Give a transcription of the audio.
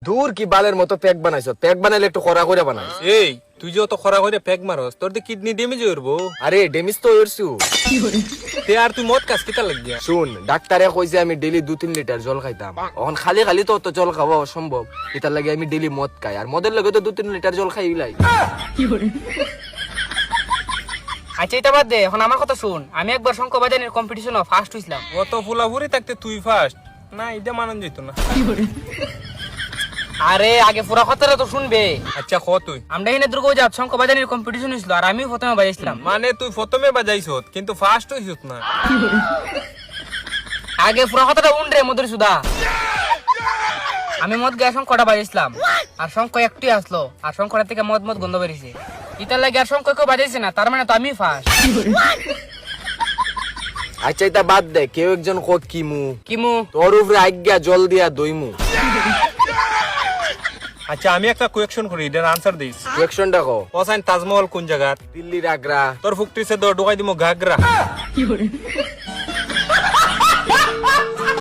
দূর কি বালের মতো প্যাক বানাইছো, প্যাক বানাইলে একটু কড়া করে বানাইস। এই তুই যে অত খরা করে প্যাক মারস তোর তো কিডনি ড্যামেজ হইবো। আরে ডেমিস তো হইরছু। তে আর তুই মদ কাজ কিতা লাগিয়া? শুন, ডাক্তারে কইছে আমি ডেইলি 2-3 লিটার জল খাইতাম। এখন খালি খালি তো অত জল খাওয়া অসম্ভব, এটার লাগে আমি ডেইলি মদ খাই, আর মদের লগে তো 2-3 লিটার জল খাই লাই। আচ্ছা এটা বাদ দে, এখন আমার কথা শুন। আমি একবার শঙ্করবাজারের কম্পিটিশনে ফার্স্ট হইছিলাম। অত ফুলাফুরি থাকতে তুই ফার্স্ট না, এটা মানন যেত না। আরে আগে পুরা কথাটা তো শুনবে। আচ্ছা খ তুই। আমরা এখানে দুর্গাপূজা শঙ্করবাজারের কম্পিটিশন হইছিল, আর আমিও প্রথমে বাজাইছিলাম। মানে তুই প্রথমে বাজাইছ কিন্তু ফার্স্ট হইছত না। আগে পুরা কথাটা শুন রে মধুর সুধা। আমি মদ গায়ে শঙ্করটা বাজাইছিলাম, আর শঙ্ক একটুই আসলো, আর শঙ্করের থেকে মদ মদ গন্ধ বেরিয়েছে। ইতার লাগে আর শঙ্ক কেউ বাজাইছে না, তার মানে তো আমি ফার্স্ট। আচ্ছা এটা বাদ দে, কেউ একজন কোক কিমু, কিমু তোর উপরে আজ্ঞা জল দিয়া দইমু। আচ্ছা আমি একটা কোয়েকশন করি, এটার আনসার দিস। কোয়েকশনটা কো। ওসাইন তাজমহল কোন জায়গা? দিল্লির আগ্রা। তোর ফুকটি সে ঢুকাই দিমু ঘাগরা।